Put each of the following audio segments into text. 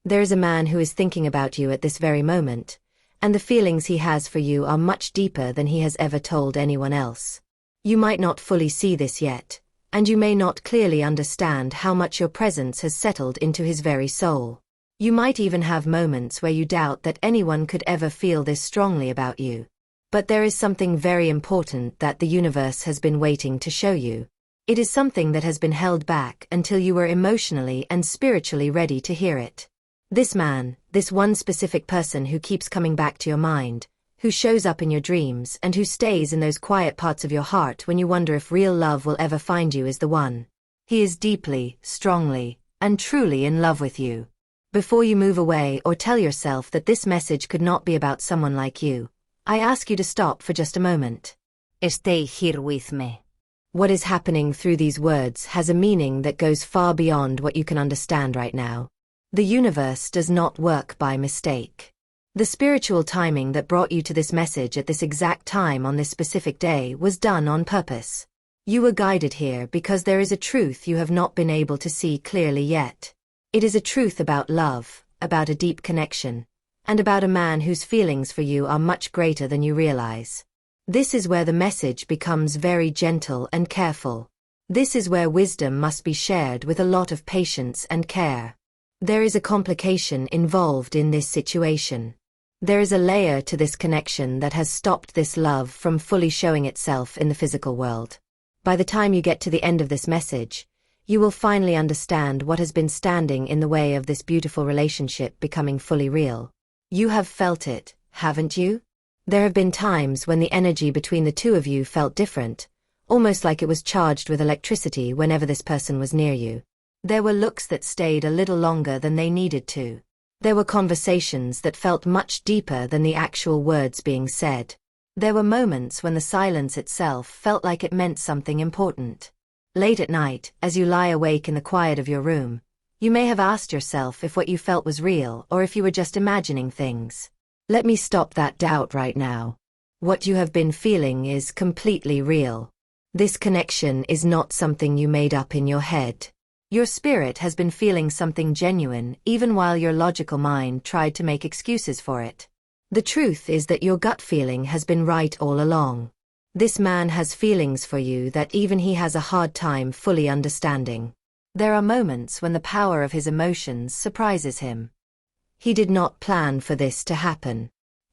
There is a man who is thinking about you at this very moment, and the feelings he has for you are much deeper than he has ever told anyone else. You might not fully see this yet, and you may not clearly understand how much your presence has settled into his very soul. You might even have moments where you doubt that anyone could ever feel this strongly about you. But there is something very important that the universe has been waiting to show you. It is something that has been held back until you were emotionally and spiritually ready to hear it. This man, this one specific person who keeps coming back to your mind, who shows up in your dreams and who stays in those quiet parts of your heart when you wonder if real love will ever find you, is the one. He is deeply, strongly, and truly in love with you. Before you move away or tell yourself that this message could not be about someone like you, I ask you to stop for just a moment. Stay here with me. What is happening through these words has a meaning that goes far beyond what you can understand right now. The universe does not work by mistake. The spiritual timing that brought you to this message at this exact time on this specific day was done on purpose. You were guided here because there is a truth you have not been able to see clearly yet. It is a truth about love, about a deep connection, and about a man whose feelings for you are much greater than you realize. This is where the message becomes very gentle and careful. This is where wisdom must be shared with a lot of patience and care. There is a complication involved in this situation. There is a layer to this connection that has stopped this love from fully showing itself in the physical world. By the time you get to the end of this message, you will finally understand what has been standing in the way of this beautiful relationship becoming fully real. You have felt it, haven't you? There have been times when the energy between the two of you felt different, almost like it was charged with electricity whenever this person was near you. There were looks that stayed a little longer than they needed to. There were conversations that felt much deeper than the actual words being said. There were moments when the silence itself felt like it meant something important. Late at night, as you lie awake in the quiet of your room, you may have asked yourself if what you felt was real or if you were just imagining things. Let me stop that doubt right now. What you have been feeling is completely real. This connection is not something you made up in your head. Your spirit has been feeling something genuine even while your logical mind tried to make excuses for it. The truth is that your gut feeling has been right all along. This man has feelings for you that even he has a hard time fully understanding. There are moments when the power of his emotions surprises him. He did not plan for this to happen.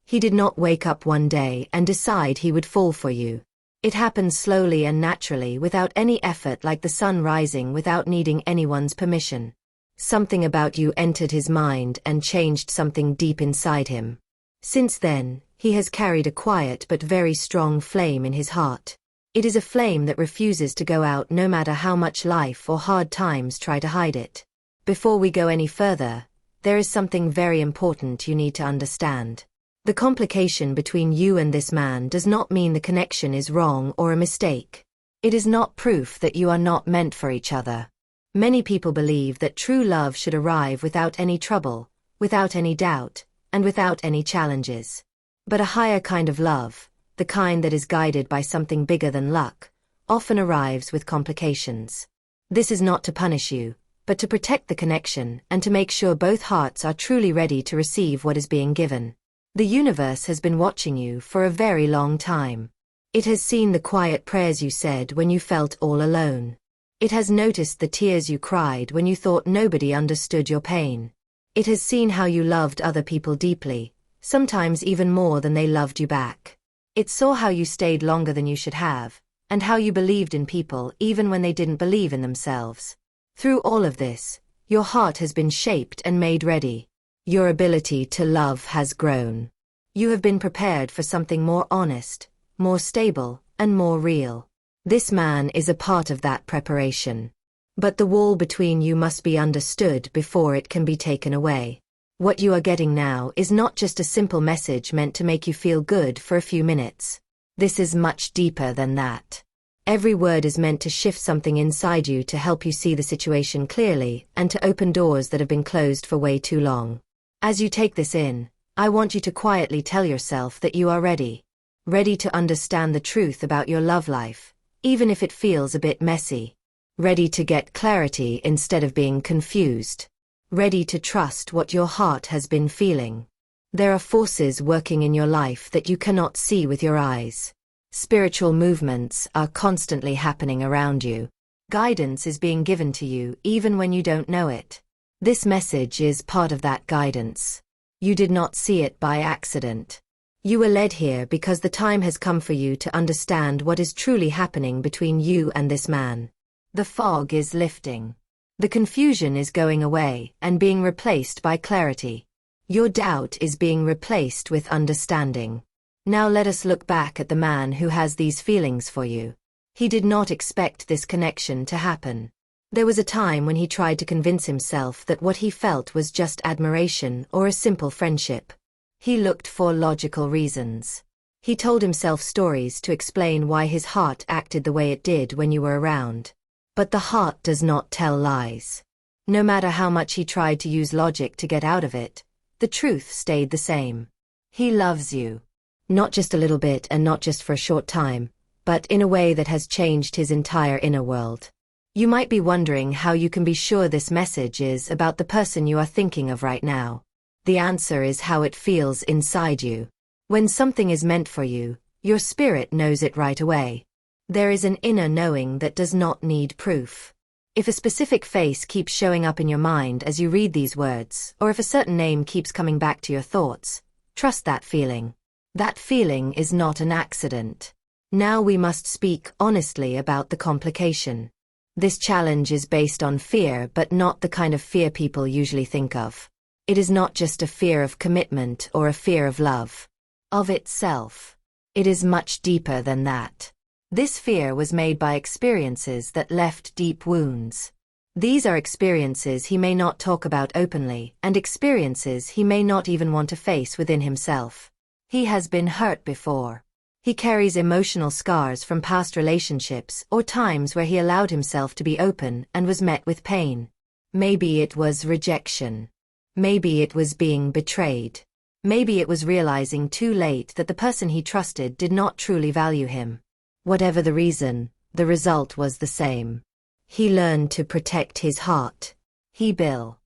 He did not wake up one day and decide he would fall for you. It happened slowly and naturally without any effort, like the sun rising without needing anyone's permission. Something about you entered his mind and changed something deep inside him. Since then, he has carried a quiet but very strong flame in his heart. It is a flame that refuses to go out no matter how much life or hard times try to hide it. Before we go any further, there is something very important you need to understand. The complication between you and this man does not mean the connection is wrong or a mistake. It is not proof that you are not meant for each other. Many people believe that true love should arrive without any trouble, without any doubt, and without any challenges. But a higher kind of love, the kind that is guided by something bigger than luck, often arrives with complications. This is not to punish you, but to protect the connection and to make sure both hearts are truly ready to receive what is being given. The universe has been watching you for a very long time. It has seen the quiet prayers you said when you felt all alone. It has noticed the tears you cried when you thought nobody understood your pain. It has seen how you loved other people deeply, sometimes even more than they loved you back. It saw how you stayed longer than you should have, and how you believed in people even when they didn't believe in themselves. Through all of this, your heart has been shaped and made ready. Your ability to love has grown. You have been prepared for something more honest, more stable, and more real. This man is a part of that preparation. But the wall between you must be understood before it can be taken away. What you are getting now is not just a simple message meant to make you feel good for a few minutes. This is much deeper than that. Every word is meant to shift something inside you to help you see the situation clearly and to open doors that have been closed for way too long. As you take this in, I want you to quietly tell yourself that you are ready. Ready to understand the truth about your love life, even if it feels a bit messy. Ready to get clarity instead of being confused. ready to trust what your heart has been feeling. There are forces working in your life that you cannot see with your eyes. Spiritual movements are constantly happening around you. Guidance is being given to you even when you don't know it. This message is part of that guidance. You did not see it by accident. You were led here because the time has come for you to understand what is truly happening between you and this man. The fog is lifting. The confusion is going away and being replaced by clarity. Your doubt is being replaced with understanding. Now let us look back at the man who has these feelings for you. He did not expect this connection to happen. There was a time when he tried to convince himself that what he felt was just admiration or a simple friendship. He looked for logical reasons. He told himself stories to explain why his heart acted the way it did when you were around. But the heart does not tell lies. No matter how much he tried to use logic to get out of it, the truth stayed the same. He loves you. Not just a little bit and not just for a short time, but in a way that has changed his entire inner world. You might be wondering how you can be sure this message is about the person you are thinking of right now. The answer is how it feels inside you. When something is meant for you, your spirit knows it right away. There is an inner knowing that does not need proof. If a specific face keeps showing up in your mind as you read these words, or if a certain name keeps coming back to your thoughts, trust that feeling. That feeling is not an accident. Now we must speak honestly about the complication. This challenge is based on fear, but not the kind of fear people usually think of. It is not just a fear of commitment or a fear of love. Of itself. It is much deeper than that. This fear was made by experiences that left deep wounds. These are experiences he may not talk about openly, and experiences he may not even want to face within himself. He has been hurt before. He carries emotional scars from past relationships or times where he allowed himself to be open and was met with pain. Maybe it was rejection. Maybe it was being betrayed. Maybe it was realizing too late that the person he trusted did not truly value him. Whatever the reason, the result was the same. He learned to protect his heart. He built.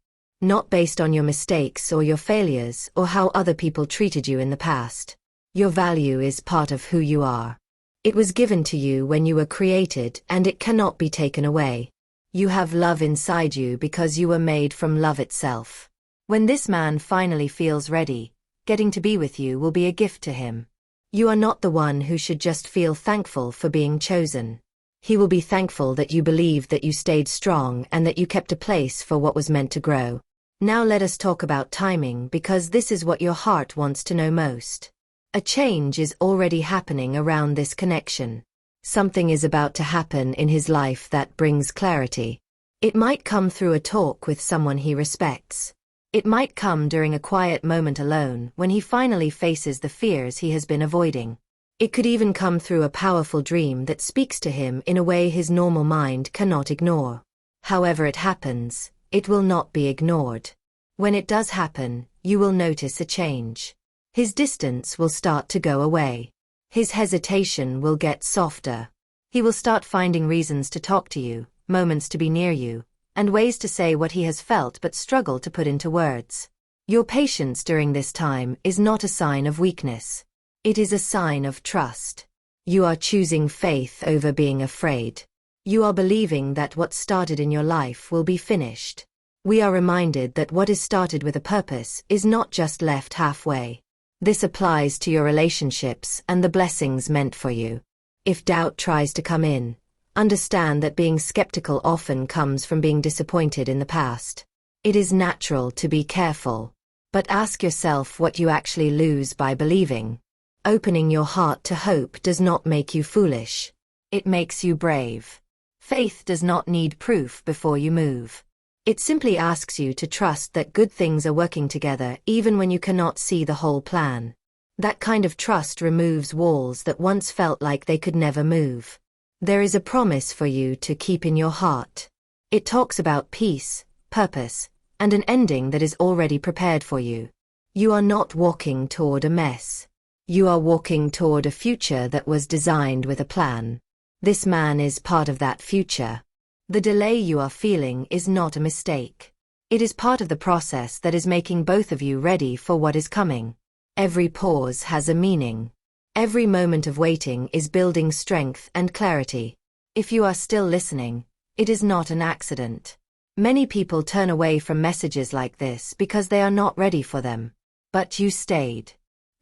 Not based on your mistakes or your failures or how other people treated you in the past. Your value is part of who you are. It was given to you when you were created and it cannot be taken away. You have love inside you because you were made from love itself. When this man finally feels ready, getting to be with you will be a gift to him. You are not the one who should just feel thankful for being chosen. He will be thankful that you believed that you stayed strong and that you kept a place for what was meant to grow. Now let us talk about timing because this is what your heart wants to know most. A change is already happening around this connection. Something is about to happen in his life that brings clarity. It might come through a talk with someone he respects. It might come during a quiet moment alone when he finally faces the fears he has been avoiding. It could even come through a powerful dream that speaks to him in a way his normal mind cannot ignore. However it happens, it will not be ignored. When it does happen, you will notice a change. His distance will start to go away. His hesitation will get softer. He will start finding reasons to talk to you, moments to be near you, and ways to say what he has felt but struggled to put into words. Your patience during this time is not a sign of weakness. It is a sign of trust. You are choosing faith over being afraid. You are believing that what started in your life will be finished. We are reminded that what is started with a purpose is not just left halfway. This applies to your relationships and the blessings meant for you. If doubt tries to come in, understand that being skeptical often comes from being disappointed in the past. It is natural to be careful, but ask yourself what you actually lose by believing. Opening your heart to hope does not make you foolish. It makes you brave. Faith does not need proof before you move. It simply asks you to trust that good things are working together even when you cannot see the whole plan. That kind of trust removes walls that once felt like they could never move. There is a promise for you to keep in your heart. It talks about peace, purpose, and an ending that is already prepared for you. You are not walking toward a mess. You are walking toward a future that was designed with a plan. This man is part of that future. The delay you are feeling is not a mistake. It is part of the process that is making both of you ready for what is coming. Every pause has a meaning. Every moment of waiting is building strength and clarity. If you are still listening, it is not an accident. Many people turn away from messages like this because they are not ready for them. But you stayed.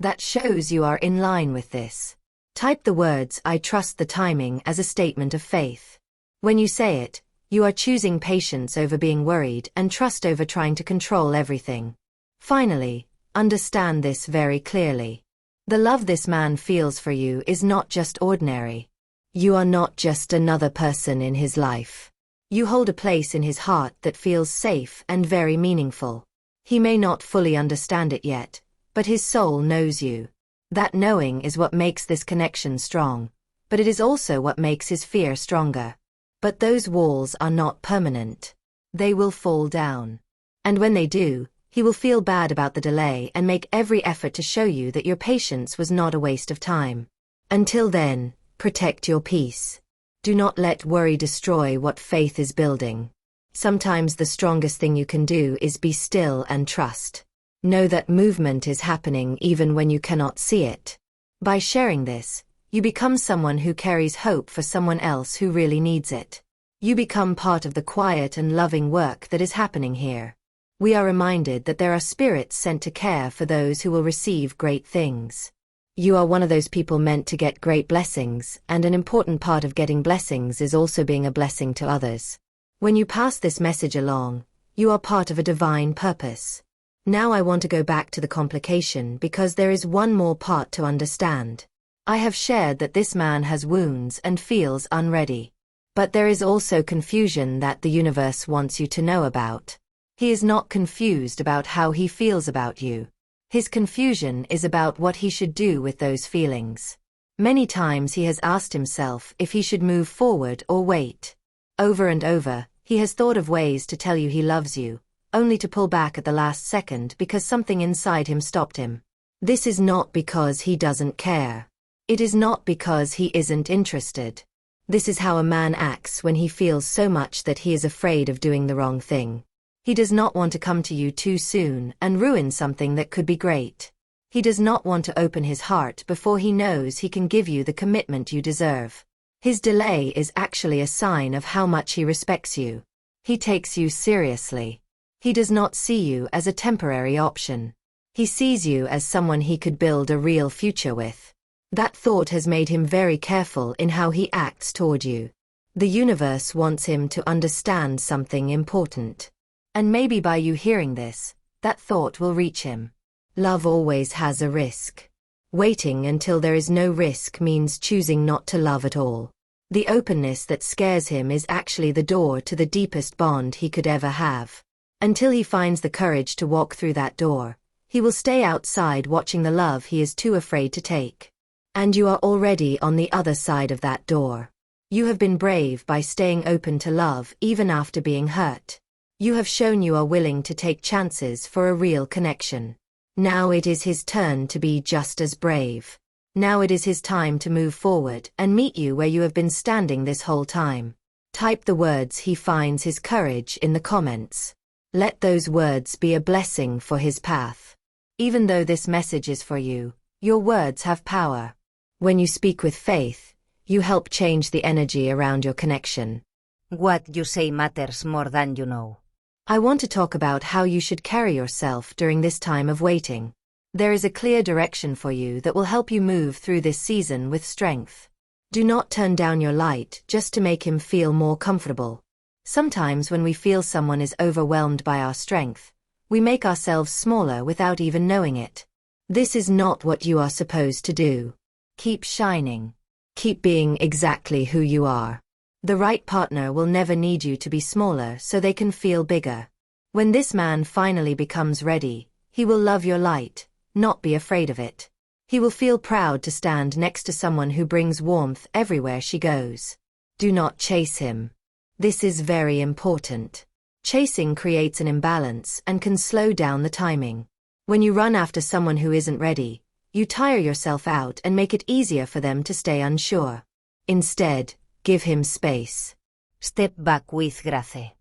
That shows you are in line with this. Type the words "I trust the timing" as a statement of faith. When you say it, you are choosing patience over being worried and trust over trying to control everything. Finally, understand this very clearly. The love this man feels for you is not just ordinary. You are not just another person in his life. You hold a place in his heart that feels safe and very meaningful. He may not fully understand it yet, but his soul knows you. That knowing is what makes this connection strong, but it is also what makes his fear stronger. But those walls are not permanent. They will fall down. And when they do, he will feel bad about the delay and make every effort to show you that your patience was not a waste of time. Until then, protect your peace. Do not let worry destroy what faith is building. Sometimes the strongest thing you can do is be still and trust. Know that movement is happening even when you cannot see it. By sharing this, you become someone who carries hope for someone else who really needs it. You become part of the quiet and loving work that is happening here. We are reminded that there are spirits sent to care for those who will receive great things. You are one of those people meant to get great blessings, and an important part of getting blessings is also being a blessing to others. When you pass this message along, you are part of a divine purpose. Now I want to go back to the complication because there is one more part to understand. I have shared that this man has wounds and feels unready. But there is also confusion that the universe wants you to know about. He is not confused about how he feels about you. His confusion is about what he should do with those feelings. Many times he has asked himself if he should move forward or wait. Over and over, he has thought of ways to tell you he loves you, only to pull back at the last second because something inside him stopped him. This is not because he doesn't care. It is not because he isn't interested. This is how a man acts when he feels so much that he is afraid of doing the wrong thing. He does not want to come to you too soon and ruin something that could be great. He does not want to open his heart before he knows he can give you the commitment you deserve. His delay is actually a sign of how much he respects you. He takes you seriously. He does not see you as a temporary option. He sees you as someone he could build a real future with. That thought has made him very careful in how he acts toward you. The universe wants him to understand something important. And maybe by you hearing this, that thought will reach him. Love always has a risk. Waiting until there is no risk means choosing not to love at all. The openness that scares him is actually the door to the deepest bond he could ever have. Until he finds the courage to walk through that door, he will stay outside watching the love he is too afraid to take. And you are already on the other side of that door. You have been brave by staying open to love even after being hurt. You have shown you are willing to take chances for a real connection. Now it is his turn to be just as brave. Now it is his time to move forward and meet you where you have been standing this whole time. Type the words he finds his courage in the comments. Let those words be a blessing for his path. Even though this message is for you, your words have power. When you speak with faith, you help change the energy around your connection. What you say matters more than you know. I want to talk about how you should carry yourself during this time of waiting. There is a clear direction for you that will help you move through this season with strength. Do not turn down your light just to make him feel more comfortable. Sometimes when we feel someone is overwhelmed by our strength, we make ourselves smaller without even knowing it. This is not what you are supposed to do. Keep shining. Keep being exactly who you are. The right partner will never need you to be smaller so they can feel bigger. When this man finally becomes ready, he will love your light, not be afraid of it. He will feel proud to stand next to someone who brings warmth everywhere she goes. Do not chase him. This is very important. Chasing creates an imbalance and can slow down the timing. When you run after someone who isn't ready, you tire yourself out and make it easier for them to stay unsure. Instead, give him space. Step back with grace.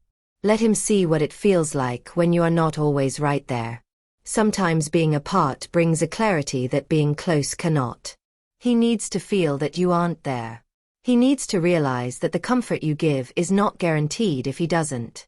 Let him see what it feels like when you are not always right there. Sometimes being apart brings a clarity that being close cannot. He needs to feel that you aren't there. He needs to realize that the comfort you give is not guaranteed if he doesn't.